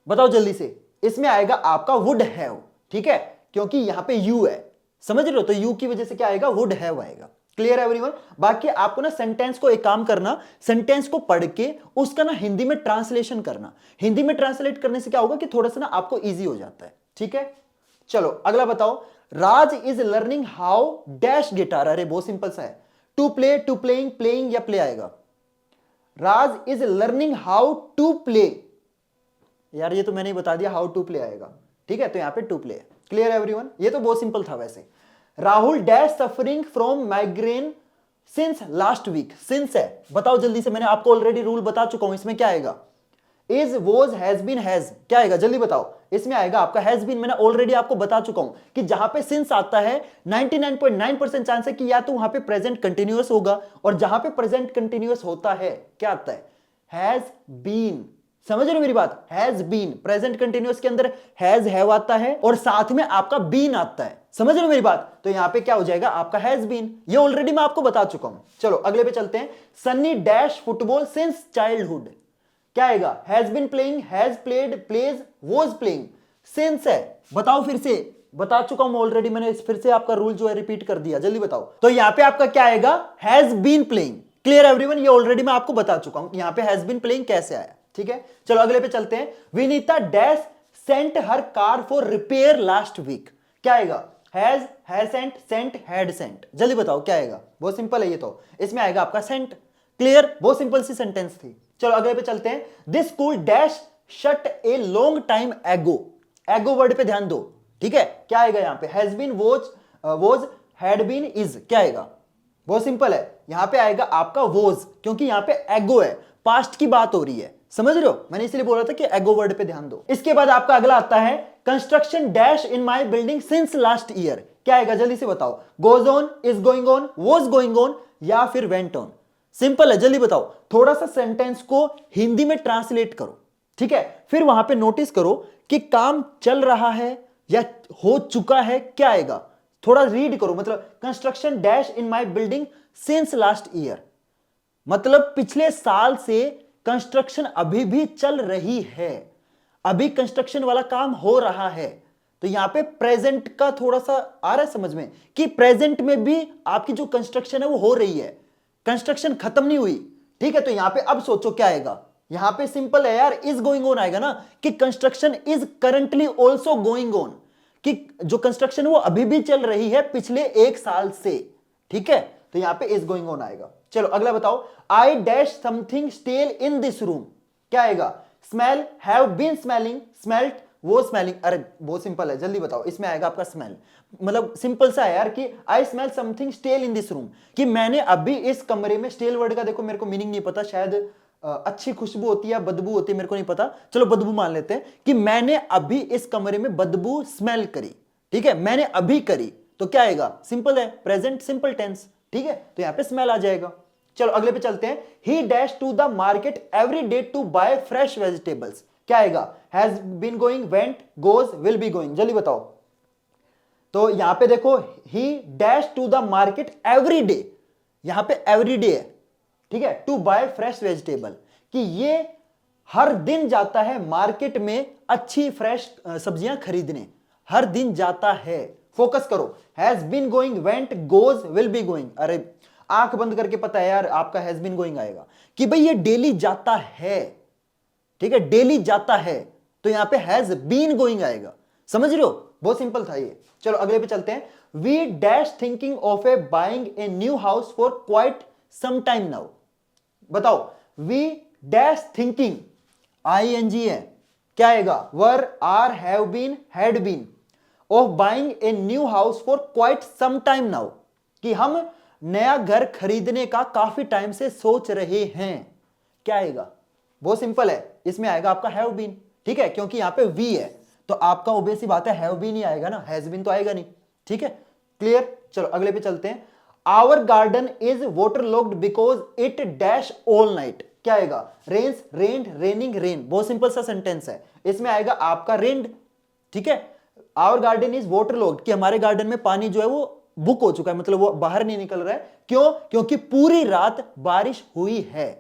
बताओ जल्दी से। इसमें आएगा आपका वुड हैव, ठीक है, क्योंकि यहां पे यू है, समझ रहे हो, तो यू की वजह से क्या आएगा, वुड हैव आएगा। क्लियर है एवरीवन। बाकी आपको ना सेंटेंस को एक काम करना, सेंटेंस को पढ़ के उसका ना हिंदी में ट्रांसलेशन करना। हिंदी में ट्रांसलेट करने से क्या होगा कि थोड़ा सा ना आपको इजी हो जाता है, ठीक है। चलो अगला बताओ। Raj is learning how dash guitar. अरे बहुत सिंपल सा है, to play, to playing, playing या प्ले आएगा। Raj is learning how to play, यार ये तो मैंने ही बता दिया, हाउ टू प्ले आएगा, ठीक है, तो यहां पे टू प्ले है। क्लियर एवरीवन, ये तो बहुत सिंपल था वैसे। Rahul dash suffering from migraine since last week. Since है, बताओ जल्दी से, मैंने आपको ऑलरेडी रूल बता चुका हूं, इसमें क्या आएगा, is, was, has been, has, क्या आएगा जल्दी बताओ। इसमें आएगा आपका हैज बीन, मैंने ऑलरेडी आपको बता चुका हूं कि जहां पे सिंस आता है 99.9% चांस है कि या तो वहां पे प्रेजेंट कंटिन्यूअस होगा, और जहां पे प्रेजेंट कंटिन्यूअस होता है क्या आता है, हैज बीन। समझ रहे हो मेरी बात, हैज बीन, प्रेजेंट कंटिन्यूअस के अंदर हैज हैव आता है और साथ में आपका बीन आता है, समझ रहे हो मेरी बात, तो यहां पे क्या हो जाएगा आपका हैज बीन। ये ऑलरेडी मैं आपको बता चुका हूं। चलो अगले पे चलते हैं। Sunny dash football since childhood, क्या आएगा, has been playing, has played, plays, was playing. Since है, बताओ फिर से, बता चुका हूं ऑलरेडी, मैंने फिर से आपका रूल जो है रिपीट कर दिया, जल्दी बताओ। तो यहां पे आपका क्या आएगा, has been playing. Clear everyone, ये ऑलरेडी मैं आपको बता चुका हूं यहां पे हैज बीन प्लेइंग कैसे आया, ठीक है। चलो अगले पे चलते हैं। Vinita dash sent her car for repair last week, क्या आएगा, has sent, sent, had sent, जल्दी बताओ क्या आएगा। बहुत सिंपल है ये तो, इसमें आएगा आपका सेंट। क्लियर, बहुत सिंपल सी सेंटेंस थी। चलो अगले पे चलते हैं। This school dash shut a long time एगो, एगो वर्ड पे ध्यान दो, ठीक है, क्या आएगा यहां पे, has been, was, had been, is, क्या आएगा, बहुत सिंपल है, यहां पे आएगा आपका वॉज, क्योंकि यहां पे एगो है, पास्ट की बात हो रही है, समझ रहे हो, मैंने इसलिए बोल रहा था कि एगो वर्ड पे ध्यान दो। इसके बाद आपका अगला आता है, construction dash in my building since last year, क्या आएगा जल्दी से बताओ, goes on, is going on, was going on, या फिर वेंट ऑन। सिंपल है, जल्दी बताओ। थोड़ा सा सेंटेंस को हिंदी में ट्रांसलेट करो, ठीक है, फिर वहां पे नोटिस करो कि काम चल रहा है या हो चुका है, क्या आएगा, थोड़ा रीड करो। मतलब construction dash in my building since last year, मतलब पिछले साल से कंस्ट्रक्शन अभी भी चल रही है, अभी कंस्ट्रक्शन वाला काम हो रहा है। तो यहां पे प्रेजेंट का थोड़ा सा आ रहा है समझ में कि प्रेजेंट में भी आपकी जो कंस्ट्रक्शन है वो हो रही है, कंस्ट्रक्शन खत्म नहीं हुई, ठीक है। तो यहां पे अब सोचो क्या आएगा, यहां पे सिंपल है यार, इज गोइंग ऑन आएगा ना, कि construction is currently also going on, कि जो कंस्ट्रक्शन वो अभी भी चल रही है पिछले एक साल से, ठीक है, तो यहां पे इज गोइंग ऑन आएगा। चलो अगला बताओ। I dash something stale in this room, क्या आएगा, smell, have been smelling, smelt, वो स्मेलिंग। अरे बहुत सिंपल है, जल्दी बताओ, इसमें आएगा आपका स्मेल, मतलब सिंपल सा है यार कि I smell something stale in this room, कि मैंने अभी इस कमरे में, स्टेल वर्ड का देखो मेरे को मीनिंग नहीं पता, शायद अच्छी खुशबू होती है, बदबू होती है, मेरे को नहीं पता, चलो बदबू मान लेते हैं, कि मैंने अभी इस कमरे में बदबू स्मेल करी, ठीक है, मैंने अभी करी, तो क्या आएगा, सिंपल है, प्रेजेंट सिंपल टेंस, ठीक है, तो यहां पे स्मेल आ जाएगा। चलो अगले पे चलते हैं। He dash to the market every day to buy fresh vegetables, क्या आएगा, has been going, went, goes, will be going, जल्दी बताओ। तो यहां पे देखो, he dash to the market every day, यहां पे एवरी डे है, ठीक है, टू बाय फ्रेश वेजिटेबल, कि ये हर दिन जाता है मार्केट में अच्छी फ्रेश सब्जियां खरीदने, हर दिन जाता है। फोकस करो, has been going, went, goes, will be going. अरे आंख बंद करके पता है यार आपका हैज बीन गोइंग आएगा कि भाई ये डेली जाता है, ठीक है, डेली जाता है, तो यहां पे हैज बीन गोइंग आएगा, समझ रहे हो, बहुत सिंपल था ये। चलो अगले पे चलते हैं। We dash thinking of a buying a new house for quite some time now, बताओ, वी डैश थिंकिंग, आईएनजी है, क्या आएगा, were, are, have been, had been, of buying a new house for quite some time now, कि हम नया घर खरीदने का काफी टाइम से सोच रहे हैं, क्या आएगा, बहुत सिंपल है, इसमें आएगा आपका हैव बीन, ठीक है, क्योंकि यहां पे वी है, तो आपका ऑब्वियस ही बात है हैव बीन ही आएगा ना, हैज बीन तो आएगा नहीं, ठीक है, क्लियर। चलो अगले पे चलते हैं। Our garden is waterlogged because it dash all night, क्या आएगा, रेन्स, रेन्ड, रेनिंग, रेन, बहुत सिंपल सा सेंटेंस है, इसमें आएगा आपका रेन्ड, ठीक है। Our garden is waterlogged, कि हमारे गार्डन में पानी जो है वो बुक हो चुका है, मतलब वो बाहर नहीं निकल रहा है, क्यों, क्योंकि पूरी रात बारिश हुई है,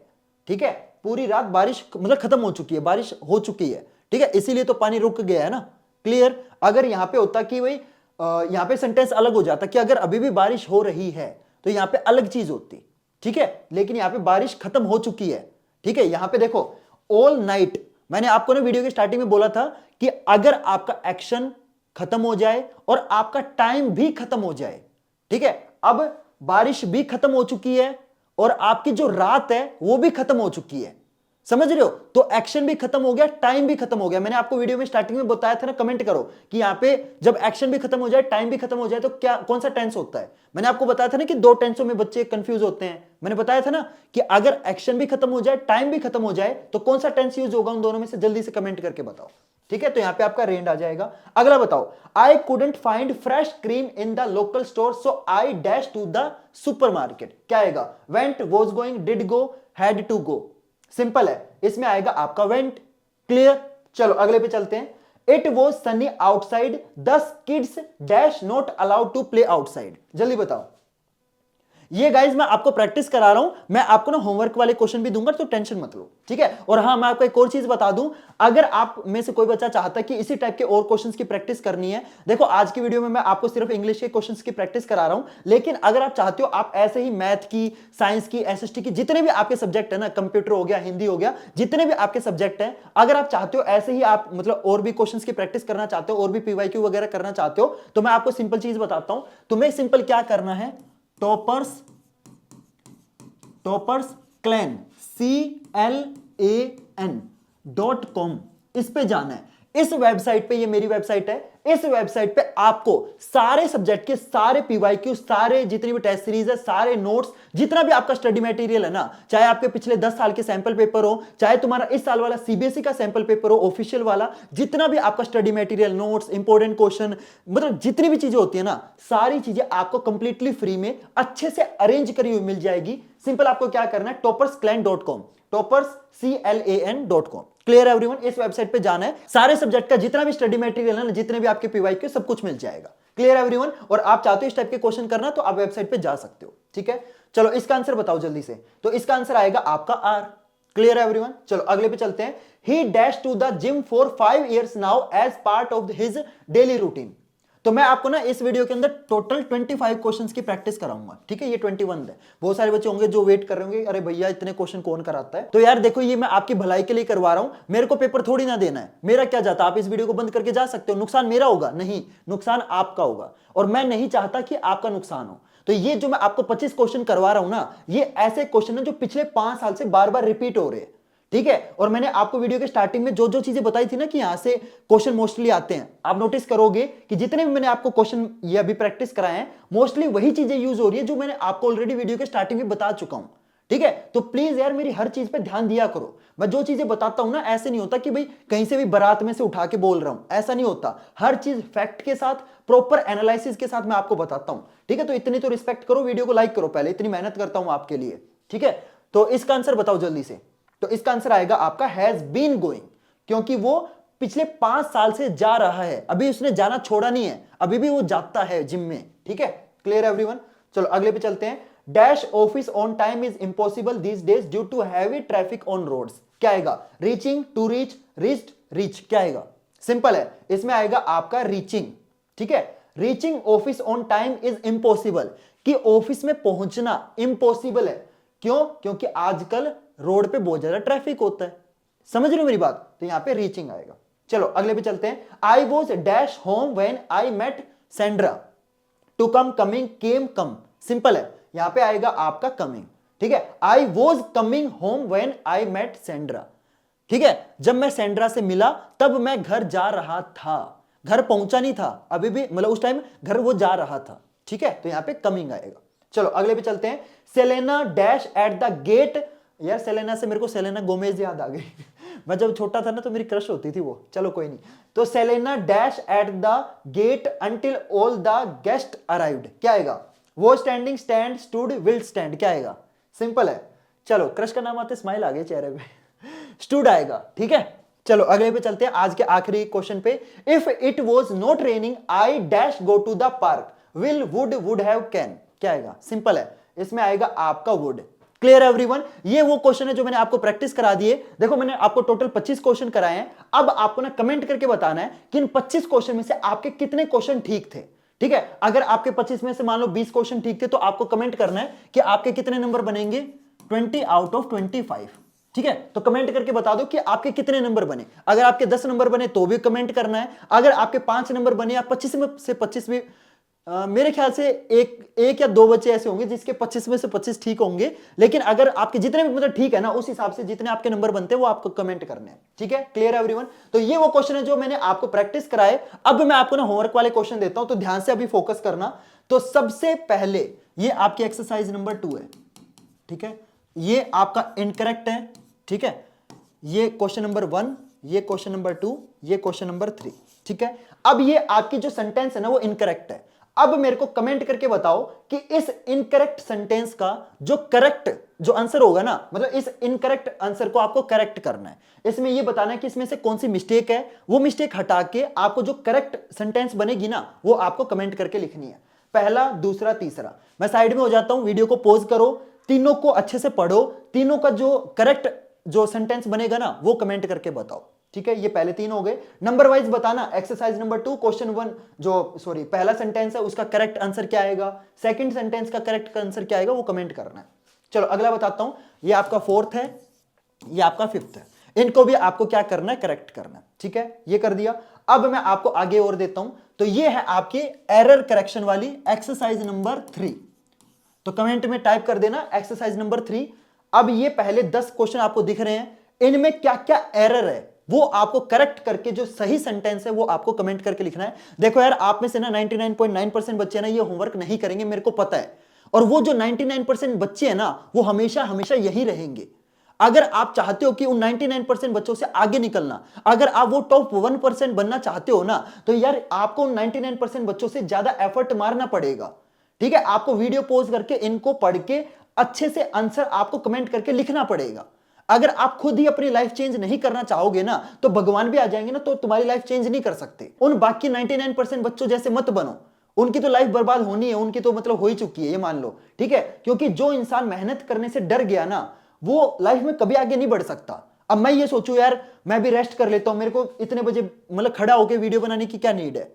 ठीक है, पूरी रात बारिश मतलब खत्म हो चुकी है, बारिश हो चुकी है, ठीक है, इसीलिए तो पानी रुक गया है ना। क्लियर। अगर यहां पे होता कि भाई यहां पे सेंटेंस अलग हो जाता कि अगर अभी भी बारिश हो रही है, तो यहां पे अलग चीज होती, ठीक है, लेकिन यहां पे बारिश खत्म हो चुकी है। ठीक है, यहां पे देखो ऑल नाइट, मैंने आपको ना वीडियो के स्टार्टिंग में बोला था कि अगर आपका एक्शन खत्म हो जाए और आपका टाइम भी खत्म हो जाए, ठीक है, अब बारिश भी खत्म हो चुकी है और आपकी जो रात है वो भी खत्म हो चुकी है, समझ रहे हो, तो एक्शन भी खत्म हो गया, टाइम भी खत्म हो गया। मैंने आपको वीडियो में स्टार्टिंग में बताया था ना, कमेंट करो कि यहां पे जब एक्शन भी खत्म हो जाए, टाइम भी खत्म हो जाए, तो क्या कौन सा टेंस होता है। मैंने आपको बताया था ना कि दो टेंसों में बच्चे कंफ्यूज होते हैं। मैंने बताया था ना कि अगर एक्शन भी खत्म हो जाए, टाइम भी खत्म हो जाए, तो कौन सा टेंस यूज होगा उन दोनों में से, जल्दी से कमेंट करके बताओ। ठीक है, तो यहां पे आपका रेंड आ जाएगा। अगला बताओ, I couldn't find fresh cream in the local store so I dash to the supermarket. क्या आएगा, went, was going, did go, had to go. Simple है, इसमें आएगा आपका वेंट। क्लियर। चलो अगले पे चलते हैं। It was sunny outside, 10 kids dash not allowed to play outside. जल्दी बताओ। ये गाइज मैं आपको प्रैक्टिस करा रहा हूं, मैं आपको ना होमवर्क वाले क्वेश्चन भी दूंगा, तो टेंशन मत लो। ठीक है, और हाँ मैं आपको एक और चीज बता दूं, अगर आप में से कोई बच्चा चाहता है कि इसी टाइप के और क्वेश्चंस की प्रैक्टिस करनी है, देखो आज की वीडियो में मैं आपको सिर्फ इंग्लिश के क्वेश्चंस की प्रैक्टिस करा रहा हूं, लेकिन अगर आप चाहते हो आप ऐसे ही मैथ की, साइंस की, एसएसटी की, जितने भी आपके सब्जेक्ट है ना, कंप्यूटर हो गया, हिंदी हो गया, जितने भी आपके सब्जेक्ट है, अगर आप चाहते हो ऐसे ही आप मतलब और भी क्वेश्चंस की प्रैक्टिस करना चाहते हो, और भी पीवाईक्यू वगैरह करना चाहते हो, तो मैं आपको सिंपल चीज बताता हूं। तुम्हें सिंपल क्या करना है, टॉपर्स क्लैन CLAN.com, इस पे जाना है। इस वेबसाइट पे, ये मेरी वेबसाइट है, इस वेबसाइट पे आपको सारे सब्जेक्ट के सारे पीवाईक्यू, सारे जितनी भी टेस्ट सीरीज है, सारे नोट्स, जितना भी आपका स्टडी मटेरियल है ना, चाहे आपके पिछले 10 साल के सैंपल पेपर हो, चाहे तुम्हारा इस साल वाला सीबीएसई का सैंपल पेपर हो ऑफिशियल वाला, जितना भी आपका study material, notes, important question, मतलब जितनी भी चीजें होती है ना, सारी चीजें आपको कंप्लीटली फ्री में अच्छे से अरेंज करी हुई मिल जाएगी। सिंपल आपको क्या करना है, toppersclan.com, toppersclan.com। क्लियर एवरीवन, इस वेबसाइट पे जाना है, सारे सब्जेक्ट का जितना भी स्टडी मटेरियल है ना, जितने भी आपके पीवाईक्यू, सब कुछ मिल जाएगा। क्लियर एवरीवन, और आप चाहते हो इस टाइप के क्वेश्चन करना, तो आप वेबसाइट पे जा सकते हो। ठीक है, चलो इसका आंसर बताओ जल्दी से। तो इसका आंसर आएगा आपका आर। क्लियर एवरीवन, चलो अगले पे चलते हैं। He dash to the gym for 5 years now as part of his daily routine. तो मैं आपको ना इस वीडियो के अंदर टोटल 25 क्वेश्चंस की प्रैक्टिस कराऊंगा। ठीक है, ये 21 है। बहुत सारे बच्चे होंगे जो वेट कर रहे होंगे, अरे भैया इतने क्वेश्चन कौन कराता है। तो यार देखो, ये मैं आपकी भलाई के लिए करवा रहा हूं, मेरे को पेपर थोड़ी ना देना है, मेरा क्या जाता। आप इस वीडियो को बंद करके जा सकते हो, नुकसान मेरा होगा नहीं, नुकसान आपका होगा, और मैं नहीं चाहता कि आपका नुकसान हो। तो ये जो मैं आपको 25 क्वेश्चन करवा रहा हूं ना, ये ऐसे क्वेश्चन है जो पिछले 5 साल से बार बार रिपीट हो रहे हैं। ठीक है, और मैंने आपको वीडियो के स्टार्टिंग में जो जो चीजें बताई थी ना कि यहां से क्वेश्चन मोस्टली आते हैं, आप नोटिस करोगे कि जितने भी मैंने आपको क्वेश्चन ये अभी प्रैक्टिस कराए हैं, मोस्टली वही चीजें यूज हो रही है जो मैंने आपको ऑलरेडी वीडियो के स्टार्टिंग में बता चुका हूं। ठीक है, तो प्लीज यार मेरी हर चीज पे ध्यान दिया करो। मैं जो चीजें बताता हूं ना, ऐसे नहीं होता कि भाई कहीं से भी बारात में से उठा के बोल रहा हूं, ऐसा नहीं होता। हर चीज फैक्ट के साथ, प्रॉपर एनालिसिस के साथ मैं आपको बताता हूं। ठीक है, तो इतनी तो रिस्पेक्ट करो, वीडियो को लाइक करो पहले, इतनी मेहनत करता हूं आपके लिए। ठीक है, तो इसका आंसर बताओ जल्दी से। तो इसका आंसर आएगा आपका हैज बीन गोइंग, क्योंकि वो पिछले 5 साल से जा रहा है, अभी उसने जाना छोड़ा नहीं है, अभी भी वो जाता है जिम में। ठीक है, क्लियर एवरीवन, चलो अगले पे चलते हैं। Dash office on time is impossible these days due to heavy traffic on roads. क्या आएगा, reaching, to reach, reached, reach. क्या आएगा, सिंपल है, इसमें आएगा आपका रीचिंग। ठीक है, reaching office on time is impossible, कि ऑफिस में पहुंचना इंपॉसिबल है। क्यों, क्योंकि आजकल रोड पे बहुत ज्यादा ट्रैफिक होता है। समझ रहे हो मेरी बात, तो यहां पे रीचिंग आएगा। चलो अगले पे चलते हैं। I was dash home when I met Sandra, to come, coming, came, come. Simple है, यहां पे आएगा आपका कमिंग। ठीक है, I was coming home when I met Sandra. ठीक है, जब मैं सेंड्रा से मिला तब मैं घर जा रहा था, घर पहुंचा नहीं था अभी भी, मतलब उस टाइम घर वो जा रहा था। ठीक है, तो यहां पे कमिंग आएगा। चलो अगले पे चलते हैं। Selena dash at the gate. यार सेलेना से मेरे को सेलेना गोमेज याद आ गई मैं जब छोटा था ना तो मेरी क्रश होती थी वो, चलो कोई नहीं। तो Selena dash at the gate until all the guest arrived. क्या आएगा, was standing, stand, stood, will stand. क्या आएगा, सिंपल है। चलो क्रश का नाम आते स्माइल आ गई चेहरे पे स्टूड आएगा। ठीक है, चलो अगले पे चलते हैं, आज के आखिरी क्वेश्चन पे। If it was not raining I dash go to the park, will, would, would have, can. क्या आएगा, सिंपल है, इसमें आएगा आपका वुड। Clear everyone? ये वो क्वेश्चन है जो मैंने आपको प्रैक्टिस करा दिए। देखो मैंने आपको टोटल 25 क्वेश्चन कराए हैं। अब आपको ना कमेंट करके बताना है कि इन 25 क्वेश्चन में से आपके कितने क्वेश्चन ठीक थे। ठीक है, अगर आपके 25 में से मान लो 20 क्वेश्चन ठीक थे तो आपको कमेंट करना है कि आपके कितने नंबर बनेंगे, 20 आउट ऑफ 25। ठीक है, तो कमेंट करके बता दो कि आपके कितने नंबर बने। अगर आपके 10 नंबर बने तो भी कमेंट करना है। अगर आपके 5 नंबर बने या 25 में से 25 भी, मेरे ख्याल से एक या दो बच्चे ऐसे होंगे जिसके 25 में से 25 ठीक होंगे। लेकिन अगर आपके जितने भी मतलब ठीक है ना, उस हिसाब से जितने आपके नंबर बनते हैं वो आपको कमेंट करने हैं। ठीक है, क्लियर एवरीवन? तो ये वो क्वेश्चन है जो मैंने आपको प्रैक्टिस कराए। अब मैं आपको ना होमवर्क वाले क्वेश्चन देता हूं, तो ध्यान से अभी फोकस करना। तो सबसे पहले ये आपकी एक्सरसाइज नंबर 2 है। ठीक है, ये आपका इनकरेक्ट है। ठीक है, ये क्वेश्चन नंबर 1, ये क्वेश्चन नंबर 2, ये क्वेश्चन नंबर 3। ठीक है, अब ये आपकी जो सेंटेंस है ना वो इनकरेक्ट है। अब मेरे को कमेंट करके बताओ कि इस इनकरेक्ट सेंटेंस का जो करेक्ट जो आंसर होगा ना, मतलब इस इनकरेक्ट आंसर को आपको करेक्ट करना है। इसमें ये बताना है कि इसमें से कौन सी मिस्टेक है। वो मिस्टेक हटा के आपको जो करेक्ट सेंटेंस बनेगी ना वो आपको कमेंट करके लिखनी है। पहला, दूसरा, तीसरा। मैं साइड में हो जाता हूं, वीडियो को पॉज करो, तीनों को अच्छे से पढ़ो, तीनों का जो करेक्ट जो सेंटेंस बनेगा ना वो कमेंट करके बताओ। ठीक है, ये पहले 3 हो गए। नंबर वाइज बताना। एक्सरसाइज नंबर 2 क्वेश्चन 1 जो सॉरी पहला सेंटेंस है उसका करेक्ट आंसर क्या आएगा, सेकंड सेंटेंस का करेक्ट आंसर क्या आएगा वो कमेंट करना है। चलो अगला बताता हूं। ये आपका 4th है, ये आपका 5th है। इनको भी आपको क्या करना है, करेक्ट करना है। ठीक है, ये कर दिया। अब मैं आपको आगे और देता हूं। तो ये है आपके एरर करेक्शन वाली एक्सरसाइज नंबर 3। तो कमेंट में टाइप कर देना एक्सरसाइज नंबर 3। अब ये पहले 10 क्वेश्चन आपको दिख रहे हैं, इनमें क्या क्या एरर है वो आपको करेक्ट करके जो सही सेंटेंस है वो आपको कमेंट करके लिखना है। देखो यार, आप में से ना 99.9% बच्चे ना ये होमवर्क नहीं करेंगे, मेरे को पता है। और वो जो 99% बच्चे हैं ना वो हमेशा हमेशा यही रहेंगे। अगर आप चाहते हो कि उन 99% बच्चों से आगे निकलना, अगर आप वो टॉप 1% बनना चाहते हो ना, तो यार आपको उन 99% बच्चों से ज्यादा एफर्ट मारना पड़ेगा। ठीक है, आपको वीडियो पॉज करके इनको पढ़ के अच्छे से आंसर आपको कमेंट करके लिखना पड़ेगा। अगर आप खुद ही अपनी लाइफ चेंज नहीं करना चाहोगे ना तो भगवान भी आ जाएंगे ना तो तुम्हारी लाइफ चेंज नहीं कर सकते। उन बाकी 99% बच्चों जैसे मत बनो, उनकी तो लाइफ बर्बाद होनी है, उनकी तो मतलब हो ही चुकी है, ये मान लो। ठीक है, क्योंकि जो इंसान मेहनत करने से डर गया ना वो लाइफ में कभी आगे नहीं बढ़ सकता। अब मैं ये सोचूं यार मैं भी रेस्ट कर लेता हूं, मेरे को इतने बजे मतलब खड़ा होकर वीडियो बनाने की क्या नीड है।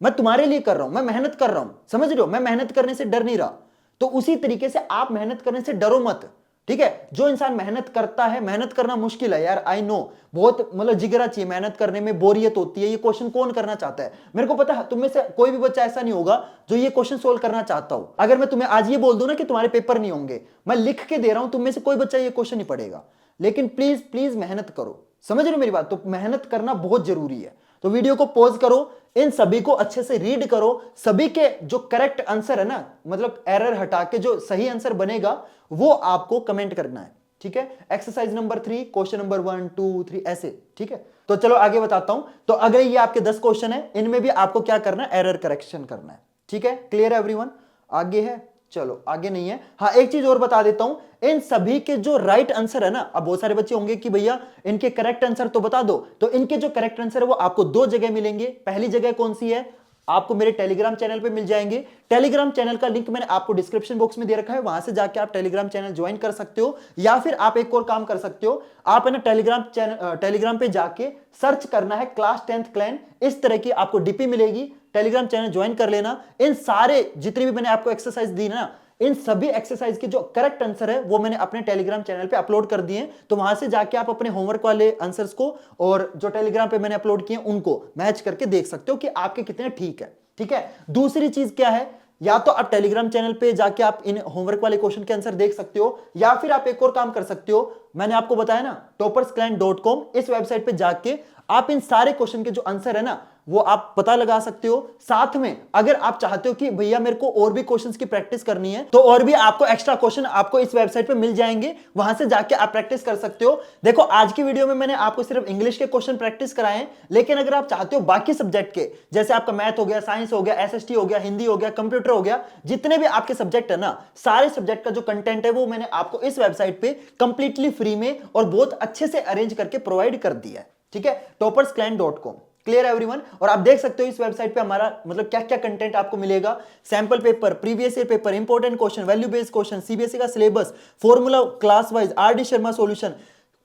मैं तुम्हारे लिए कर रहा हूं, मैं मेहनत कर रहा हूं, समझ रहे हो? मैं मेहनत करने से डर नहीं रहा। तो उसी तरीके से आप मेहनत करने से डरो मत। ठीक है, जो इंसान मेहनत करता है, मेहनत करना मुश्किल है यार, आई नो, बहुत मतलब जिगरा चाहिए मेहनत करने में, बोरियत होती है। ये क्वेश्चन कौन करना चाहता है? मेरे को पता है तुम में से कोई भी बच्चा ऐसा नहीं होगा जो ये क्वेश्चन सोल्व करना चाहता हो। अगर मैं तुम्हें आज ये बोल दूं ना कि तुम्हारे पेपर नहीं होंगे, मैं लिख के दे रहा हूं, तुम में से कोई बच्चा ये क्वेश्चन नहीं पढ़ेगा। लेकिन प्लीज प्लीज मेहनत करो, समझ रहे हो मेरी बात? तो मेहनत करना बहुत जरूरी है। तो वीडियो को पॉज करो, इन सभी को अच्छे से रीड करो, सभी के जो करेक्ट आंसर है ना, मतलब एरर हटा के जो सही आंसर बनेगा वो आपको कमेंट करना है। ठीक है, एक्सरसाइज नंबर 3 क्वेश्चन नंबर 1 2 3 ऐसे। ठीक है, तो चलो आगे बताता हूं। तो अगले ये आपके 10 क्वेश्चन है, इनमें भी आपको क्या करना है, एरर करेक्शन करना है। ठीक है, क्लियर है एवरीवन? आगे है, चलो आगे नहीं है। हाँ, एक चीज और बता देता हूं, इन सभी के जो राइट आंसर है ना, अब बहुत सारे बच्चे होंगे कि भैया इनके करेक्ट आंसर तो बता दो। तो इनके जो करेक्ट आंसर है वो आपको 2 जगह मिलेंगे। पहली जगह कौन सी है, आपको मेरे टेलीग्राम चैनल पे मिल जाएंगे। टेलीग्राम चैनल का लिंक मैंने आपको डिस्क्रिप्शन बॉक्स में दे रखा है, वहां से जाके आप टेलीग्राम चैनल ज्वाइन कर सकते हो। या फिर आप एक और काम कर सकते हो, आप है ना टेलीग्राम पे जाके सर्च करना है क्लास 10th क्लैन, इस तरह की आपको डीपी मिलेगी। टेलीग्राम चैनल ज्वाइन कर लेना। इन सारे जितनी भी मैंने आपको एक्सरसाइज दी ना, इन सभी एक्सरसाइज के जो करेक्ट आंसर है वो मैंने अपने टेलीग्राम चैनल पे अपलोड कर दिए हैं। तो वहां से जाके आप अपने होमवर्क वाले आंसर्स को और जो टेलीग्राम पे मैंने अपलोड किए उनको मैच करके देख सकते हो कि आपके कितने ठीक है। ठीक है, दूसरी चीज क्या है, या तो आप टेलीग्राम चैनल पे जाके आप इन होमवर्क वाले क्वेश्चन के आंसर देख सकते हो, या फिर आप एक और काम कर सकते हो, मैंने आपको बताया ना toppersclan.com, इस वेबसाइट पे जाके आप इन सारे क्वेश्चन के जो आंसर है ना वो आप पता लगा सकते हो। साथ में अगर आप चाहते हो कि भैया मेरे को और भी क्वेश्चंस की प्रैक्टिस करनी है तो और भी आपको एक्स्ट्रा क्वेश्चन आपको इस वेबसाइट पे मिल जाएंगे, वहां से जाके आप प्रैक्टिस कर सकते हो। देखो आज की वीडियो में मैंने आपको सिर्फ इंग्लिश के क्वेश्चन प्रैक्टिस कराए हैं, लेकिन अगर आप चाहते हो बाकी सब्जेक्ट के, जैसे आपका मैथ हो गया, साइंस हो गया, एसएसटी हो गया, हिंदी हो गया, कंप्यूटर हो गया, जितने भी आपके सब्जेक्ट है ना, सारे सब्जेक्ट का जो कंटेंट है वो मैंने आपको इस वेबसाइट पे कंप्लीटली फ्री में और बहुत अच्छे से अरेंज करके प्रोवाइड कर दिया है। ठीक है, toppersclan.com। Clear everyone. और आप देख सकते हो इस वेबसाइट पे हमारा मतलब क्या क्या कंटेंट आपको मिलेगा। Sample paper, previous year paper, important question, value based question, CBSE का syllabus, formula class wise, R D Sharma solution,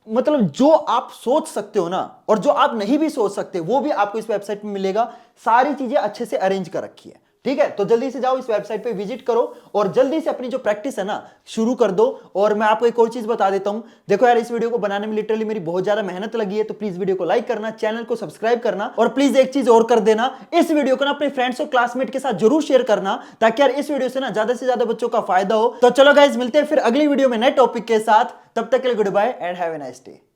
मतलब जो आप सोच सकते हो ना और जो आप नहीं भी सोच सकते वो भी आपको इस वेबसाइट में मिलेगा। सारी चीजें अच्छे से अरेंज कर रखी है, ठीक है। तो जल्दी से जाओ इस वेबसाइट पे विजिट करो और जल्दी से अपनी जो प्रैक्टिस है ना शुरू कर दो। और मैं आपको एक और चीज बता देता हूं, देखो यार इस वीडियो को बनाने में लिटरली मेरी बहुत ज्यादा मेहनत लगी है, तो प्लीज वीडियो को लाइक करना, चैनल को सब्सक्राइब करना और प्लीज एक चीज और कर देना, इस वीडियो को ना अपने फ्रेंड्स और क्लासमेट के साथ जरूर शेयर करना, ताकि यार इस वीडियो से ना ज्यादा बच्चों का फायदा हो। तो चलो गाइज मिलते हैं फिर अगली वीडियो में नए टॉपिक के साथ, तब तक के लिए goodbye and have a nice day.